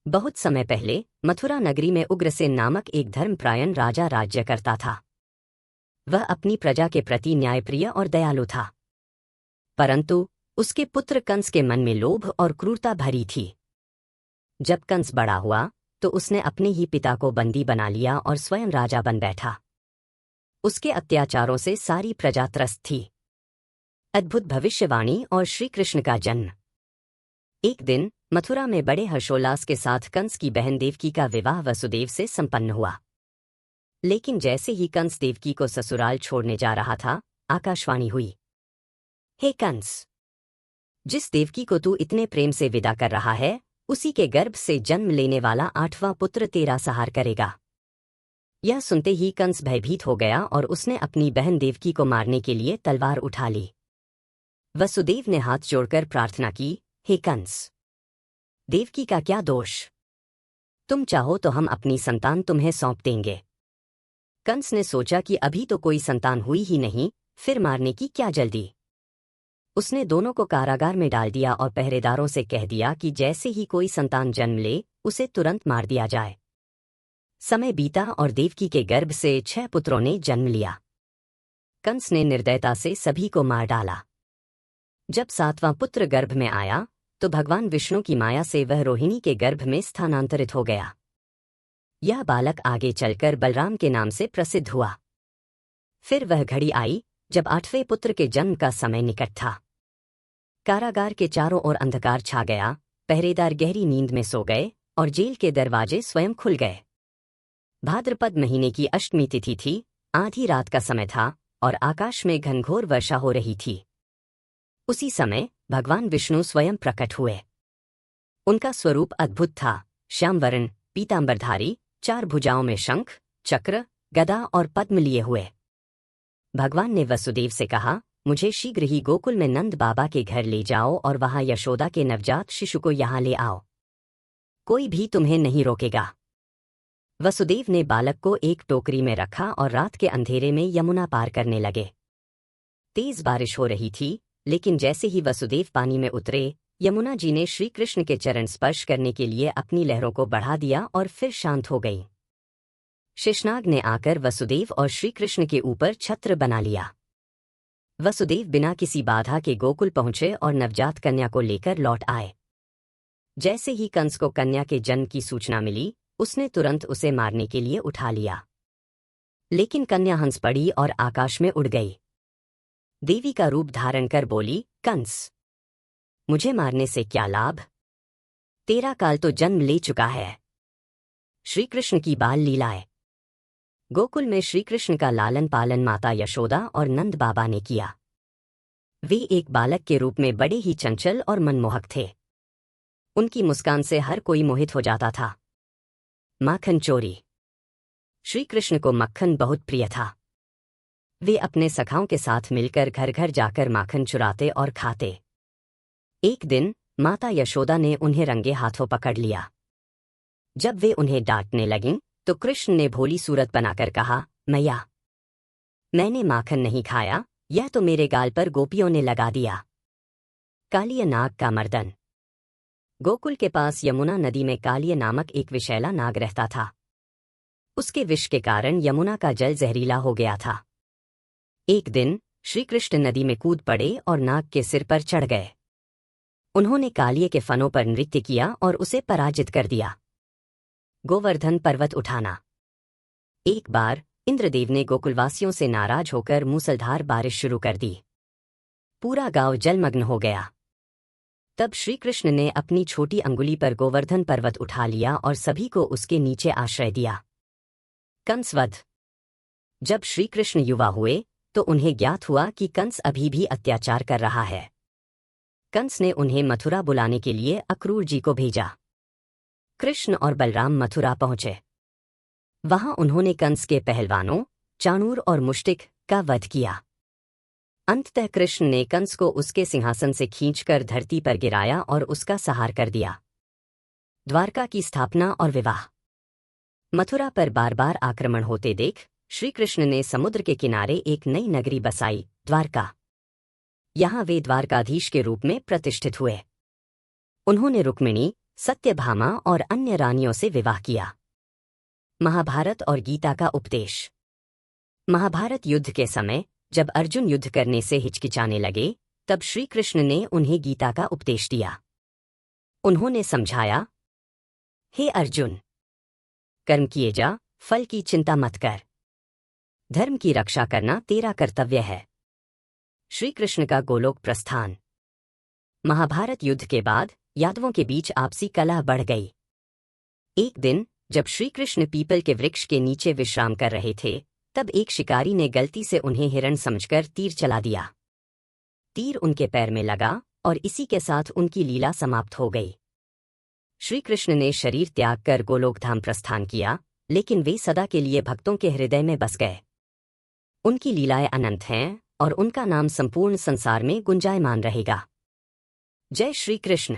बहुत समय पहले मथुरा नगरी में उग्रसेन नामक एक धर्मपरायण राजा राज्य करता था। वह अपनी प्रजा के प्रति न्यायप्रिय और दयालु था, परंतु उसके पुत्र कंस के मन में लोभ और क्रूरता भरी थी। जब कंस बड़ा हुआ तो उसने अपने ही पिता को बंदी बना लिया और स्वयं राजा बन बैठा। उसके अत्याचारों से सारी प्रजा त्रस्त थी। अद्भुत भविष्यवाणी और श्री कृष्ण का जन्म। एक दिन मथुरा में बड़े हर्षोल्लास के साथ कंस की बहन देवकी का विवाह वसुदेव से संपन्न हुआ। लेकिन जैसे ही कंस देवकी को ससुराल छोड़ने जा रहा था, आकाशवाणी हुई, हे कंस, जिस देवकी को तू इतने प्रेम से विदा कर रहा है, उसी के गर्भ से जन्म लेने वाला 8वां पुत्र तेरा सहार करेगा। यह सुनते ही कंस भयभीत हो गया और उसने अपनी बहन देवकी को मारने के लिए तलवार उठा ली। वसुदेव ने हाथ जोड़कर प्रार्थना की, हे कंस, देवकी का क्या दोष? तुम चाहो तो हम अपनी संतान तुम्हें सौंप देंगे। कंस ने सोचा कि अभी तो कोई संतान हुई ही नहीं, फिर मारने की क्या जल्दी। उसने दोनों को कारागार में डाल दिया और पहरेदारों से कह दिया कि जैसे ही कोई संतान जन्म ले, उसे तुरंत मार दिया जाए। समय बीता और देवकी के गर्भ से 6 पुत्रों ने जन्म लिया। कंस ने निर्दयता से सभी को मार डाला। जब 7वां पुत्र गर्भ में आया तो भगवान विष्णु की माया से वह रोहिणी के गर्भ में स्थानांतरित हो गया। यह बालक आगे चलकर बलराम के नाम से प्रसिद्ध हुआ। फिर वह घड़ी आई जब 8वें पुत्र के जन्म का समय निकट था। कारागार के चारों ओर अंधकार छा गया, पहरेदार गहरी नींद में सो गए और जेल के दरवाजे स्वयं खुल गए। भाद्रपद महीने की अष्टमी तिथि थी, आधी रात का समय था और आकाश में घनघोर वर्षा हो रही थी। उसी समय भगवान विष्णु स्वयं प्रकट हुए। उनका स्वरूप अद्भुत था, श्यामवर्ण, पीतांबरधारी, 4 भुजाओं में शंख, चक्र, गदा और पद्म लिए हुए। भगवान ने वसुदेव से कहा, मुझे शीघ्र ही गोकुल में नंद बाबा के घर ले जाओ और वहां यशोदा के नवजात शिशु को यहां ले आओ। कोई भी तुम्हें नहीं रोकेगा। वसुदेव ने बालक को एक टोकरी में रखा और रात के अंधेरे में यमुना पार करने लगे। तेज बारिश हो रही थी, लेकिन जैसे ही वसुदेव पानी में उतरे, यमुना जी ने श्री कृष्ण के चरण स्पर्श करने के लिए अपनी लहरों को बढ़ा दिया और फिर शांत हो गई। शेषनाग ने आकर वसुदेव और श्री कृष्ण के ऊपर छत्र बना लिया। वसुदेव बिना किसी बाधा के गोकुल पहुंचे और नवजात कन्या को लेकर लौट आए। जैसे ही कंस को कन्या के जन्म की सूचना मिली, उसने तुरंत उसे मारने के लिए उठा लिया। लेकिन कन्या हंस पड़ी और आकाश में उड़ गई। देवी का रूप धारण कर बोली, कंस, मुझे मारने से क्या लाभ? तेरा काल तो जन्म ले चुका है। श्री कृष्ण की बाल लीलाएं। गोकुल में श्री कृष्ण का लालन पालन माता यशोदा और नंद बाबा ने किया। वे एक बालक के रूप में बड़े ही चंचल और मनमोहक थे। उनकी मुस्कान से हर कोई मोहित हो जाता था। माखन चोरी। श्री कृष्ण को मक्खन बहुत प्रिय था। वे अपने सखाओं के साथ मिलकर घर घर जाकर माखन चुराते और खाते। एक दिन माता यशोदा ने उन्हें रंगे हाथों पकड़ लिया। जब वे उन्हें डांटने लगीं, तो कृष्ण ने भोली सूरत बनाकर कहा, मैया, मैंने माखन नहीं खाया, यह तो मेरे गाल पर गोपियों ने लगा दिया। कालिय नाग का मर्दन। गोकुल के पास यमुना नदी में कालिय नामक एक विषैला नाग रहता था। उसके विष के कारण यमुना का जल जहरीला हो गया था। एक दिन श्री कृष्ण नदी में कूद पड़े और नाग के सिर पर चढ़ गए। उन्होंने कालिय के फनों पर नृत्य किया और उसे पराजित कर दिया। गोवर्धन पर्वत उठाना। एक बार इंद्रदेव ने गोकुलवासियों से नाराज होकर मूसलधार बारिश शुरू कर दी। पूरा गांव जलमग्न हो गया। तब श्री कृष्ण ने अपनी छोटी अंगुली पर गोवर्धन पर्वत उठा लिया और सभी को उसके नीचे आश्रय दिया। कंसवध। जब श्री कृष्ण युवा हुए तो उन्हें ज्ञात हुआ कि कंस अभी भी अत्याचार कर रहा है। कंस ने उन्हें मथुरा बुलाने के लिए अक्रूर जी को भेजा। कृष्ण और बलराम मथुरा पहुंचे। वहां उन्होंने कंस के पहलवानों चाणूर और मुष्टिक का वध किया। अंततः कृष्ण ने कंस को उसके सिंहासन से खींचकर धरती पर गिराया और उसका संहार कर दिया। द्वारका की स्थापना और विवाह। मथुरा पर बार बार आक्रमण होते देख श्री कृष्ण ने समुद्र के किनारे एक नई नगरी बसाई, द्वारका। यहां वे द्वारकाधीश के रूप में प्रतिष्ठित हुए। उन्होंने रुक्मिणी, सत्यभामा और अन्य रानियों से विवाह किया। महाभारत और गीता का उपदेश। महाभारत युद्ध के समय जब अर्जुन युद्ध करने से हिचकिचाने लगे, तब श्री कृष्ण ने उन्हें गीता का उपदेश दिया। उन्होंने समझाया, हे अर्जुन, कर्म किए जा, फल की चिंता मत कर। धर्म की रक्षा करना तेरा कर्तव्य है। श्री कृष्ण का गोलोक प्रस्थान। महाभारत युद्ध के बाद यादवों के बीच आपसी कलह बढ़ गई। एक दिन जब श्री कृष्ण पीपल के वृक्ष के नीचे विश्राम कर रहे थे, तब एक शिकारी ने गलती से उन्हें हिरण समझकर तीर चला दिया। तीर उनके पैर में लगा और इसी के साथ उनकी लीला समाप्त हो गई। श्री कृष्ण ने शरीर त्याग कर गोलोकधाम प्रस्थान किया, लेकिन वे सदा के लिए भक्तों के हृदय में बस गए। उनकी लीलाएं अनंत हैं और उनका नाम संपूर्ण संसार में गुंजायमान रहेगा। जय श्री कृष्ण।